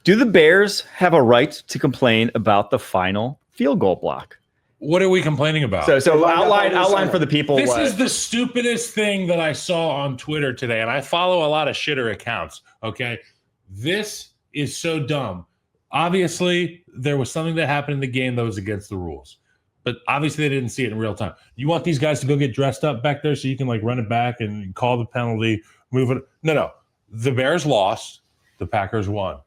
Do the Bears have a right to complain about the final field goal block? What are we complaining about? So outline for the people. This is the stupidest thing that I saw on Twitter today, and I follow a lot of shitter accounts. Okay, this is so dumb. Obviously, there was something that happened in the game that was against the rules, but obviously they didn't see it in real time. You want these guys to go get dressed up back there so you can like run it back and call the penalty, move it? No. The Bears lost. The Packers won.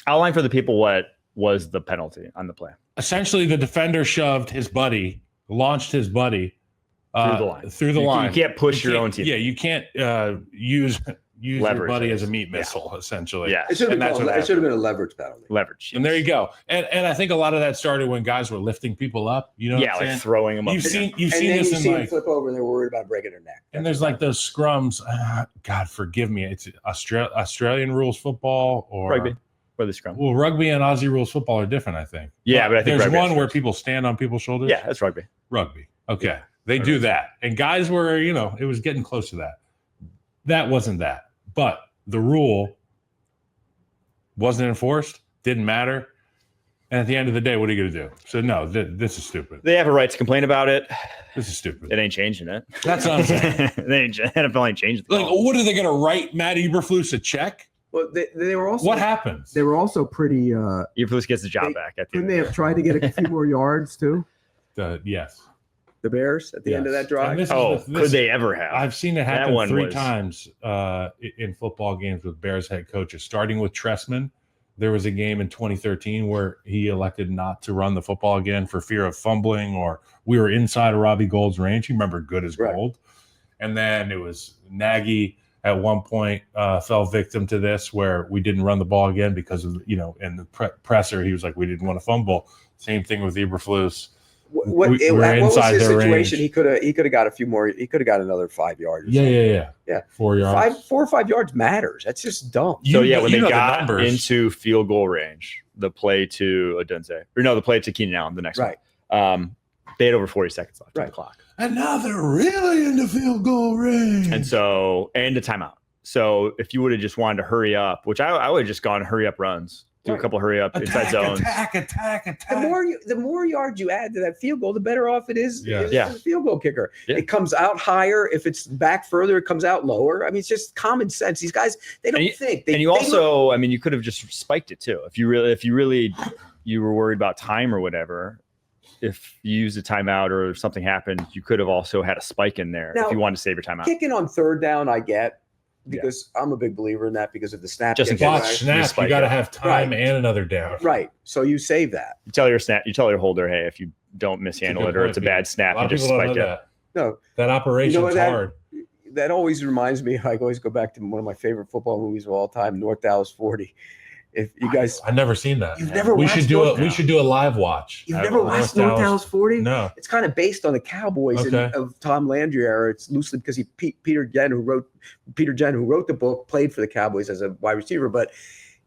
Outline for the people what was the penalty on the play. Essentially, the defender shoved his buddy, launched his buddy through the line. You can't push your own team. Yeah, you can't use leverage, your buddy as a meat missile, essentially. Yeah, it should have been a leverage penalty. Leverage. And there you go. And I think a lot of that started when guys were lifting people up. You know, like throwing them up. You've seen this in like flip over, and they're worried about breaking their neck. And there's like those scrums. God forgive me. It's Australian rules football or rugby. Or the scrum. Well, rugby and Aussie rules football are different, I think. Yeah, but I think there's one where people stand on people's shoulders. Yeah, that's rugby. Rugby. Okay. They do that. And guys were, it was getting close to that. That wasn't that. But the rule wasn't enforced, didn't matter. And at the end of the day, what are you going to do? So, no, this is stupid. They have a right to complain about it. This is stupid. It ain't changing it. That's what I'm saying. NFL ain't changing it. Like, what are they going to write Matt Eberflus a check? Well, they were also. What happens? They were also pretty. Eberflus gets the job back. Didn't they have tried to get a few more yards too? Yes. The Bears at the end of that drive. Could they ever have? I've seen it happen three times in football games with Bears head coaches. Starting with Tressman, there was a game in 2013 where he elected not to run the football again for fear of fumbling, or we were inside of Robbie Gould's range. You remember good as gold. And then it was Nagy. At one point, fell victim to this where we didn't run the ball again because of, in the presser, he was like, we didn't want to fumble. Same thing with Eberflus. What was his situation? He could have got a few more. He could have got another 5 yards. Yeah. 4 yards. 4 or 5 yards matters. That's just dumb. When they got into field goal range, the play to the play to Keenan Allen, the next one. They had over 40 seconds left on the clock. And now they're really into field goal range. And a timeout. So if you would have just wanted to hurry up, which I would have just gone hurry up runs, do a couple hurry up inside zones. Attack. The more yards you add to that field goal, the better off it is. Yeah. The field goal kicker. Yeah. It comes out higher. If it's back further, it comes out lower. I mean, it's just common sense. These guys, they don't think. You could have just spiked it too. If you really you were worried about time or whatever. If you used a timeout or something happened, you could have also had a spike in there if you wanted to save your timeout. Kicking on third down, I get, because I'm a big believer in that because of the snap. Just snap, you got to have time and another down. Right. So you save that. You tell your holder, hey, if you don't mishandle it or it's a bad snap, you just spike it. No, that operation's hard. That always reminds me. I always go back to one of my favorite football movies of all time, North Dallas 40. If you guys, I've never seen that. You've never watched we should do a live watch. You've never watched North Dallas 40? No. It's kind of based on the Cowboys of Tom Landry era. It's loosely because Peter Jen, who wrote the book, played for the Cowboys as a wide receiver. But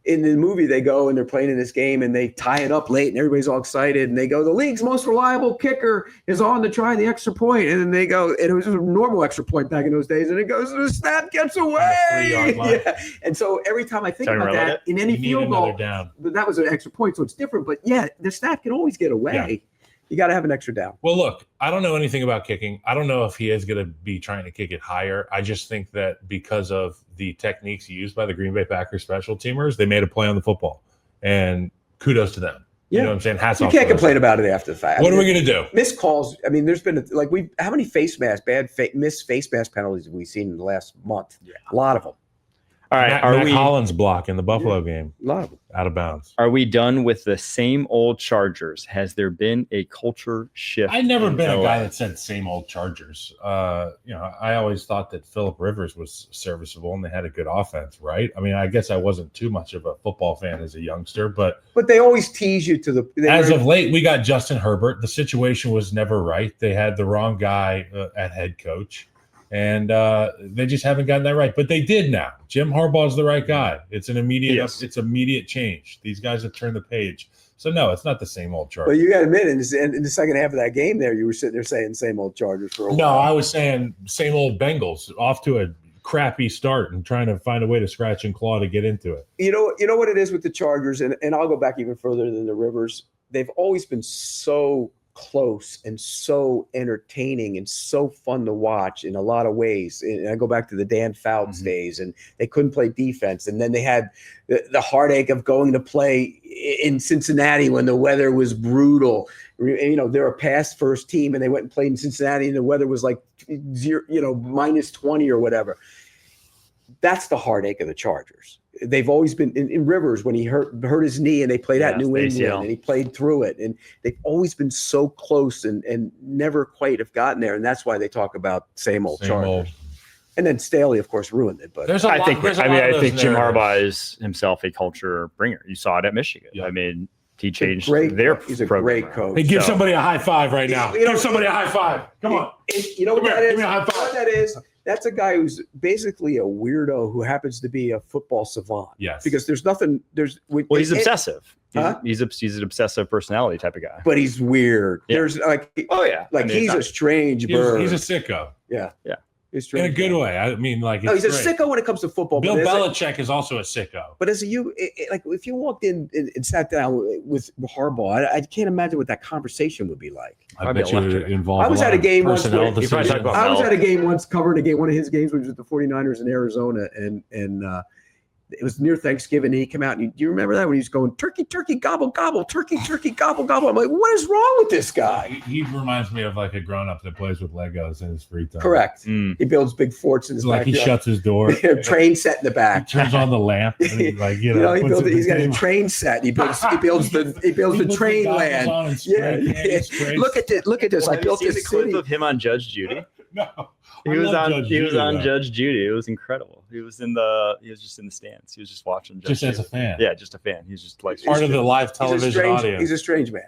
in the movie, they go and they're playing in this game and they tie it up late and everybody's all excited and they go, the league's most reliable kicker is on to try the extra point. And then they go, and it was a normal extra point back in those days. And it goes, the snap gets away. Yeah. And so every time I think about that in any field goal, but that was an extra point. So it's different. But the snap can always get away. Yeah. You got to have an extra down. Well, look, I don't know anything about kicking. I don't know if he is going to be trying to kick it higher. I just think that because of the techniques used by the Green Bay Packers special teamers, they made a play on the football. And kudos to them. Yeah. You know what I'm saying? Hats off. You can't complain about it after the fact. What are we going to do? Missed calls. I mean, there's been how many missed face mask penalties have we seen in the last month? Yeah. A lot of them. All right. Matt Collins block in the Buffalo game. A lot of them. Out of bounds. Are we done with the same old Chargers? Has there been a culture shift? I've never been a guy that said same old Chargers. I always thought that Phillip Rivers was serviceable and they had a good offense, right? I mean, I guess I wasn't too much of a football fan as a youngster, but they always tease you to as of late, we got Justin Herbert. The situation was never right. They had the wrong guy at head coach. And they just haven't gotten that right. But they did now. Jim Harbaugh is the right guy. It's an immediate change. These guys have turned the page. So, no, it's not the same old Chargers. But you got to admit, in the second half of that game there, you were sitting there saying same old Chargers for a while. No, I was saying same old Bengals off to a crappy start and trying to find a way to scratch and claw to get into it. You know what it is with the Chargers, and I'll go back even further than the Rivers. They've always been so close and so entertaining and so fun to watch in a lot of ways. And I go back to the Dan Fouts days, and they couldn't play defense. And then they had the heartache of going to play in Cincinnati when the weather was brutal. You know, they're a pass first team, and they went and played in Cincinnati, and the weather was like minus 20 or whatever. That's the heartache of the Chargers. They've always been in Rivers when he hurt his knee, and they played at New England, and he played through it. And they've always been so close and never quite have gotten there. And that's why they talk about same old Chargers. And then Staley, of course, ruined it. But I think Jim Harbaugh is himself a culture bringer. You saw it at Michigan. Yeah. I mean, he changed their program. He's a great coach. Hey, give somebody a high five right now. Give somebody a high five. Come on. You know what that is? Give me a high five. You know what that is? That's a guy who's basically a weirdo who happens to be a football savant. Yes. Because there's nothing. He's obsessive. He's an obsessive personality type of guy. But he's weird. Yeah. There's he's a strange bird. He's a sicko. Yeah. Yeah. In a good way. I mean, like, he's a sicko when it comes to football. Bill Belichick is also a sicko. But as if you walked in and sat down with Harbaugh, I can't imagine what that conversation would be like. I bet you it involved. I was at a game once. I was at a game once covering a game. One of his games was with the 49ers in Arizona, and it was near Thanksgiving. And he came out, and do you remember that when he was going turkey, turkey, gobble, gobble, turkey, turkey, gobble, gobble? I'm like, what is wrong with this guy? He reminds me of like a grown up that plays with Legos in his free time. Correct. He builds big forts in his backyard. He shuts his door. Train set in the back. He turns on the lamp. And he's got a train set. He builds the train land. Yeah. Look at this. I built this clip of him on Judge Judy. No. He was on Judge Judy. It was incredible. He was just in the stands. He was just watching. Just as a fan. Yeah, just a fan. He's just like part of the live television audience. He's a strange man.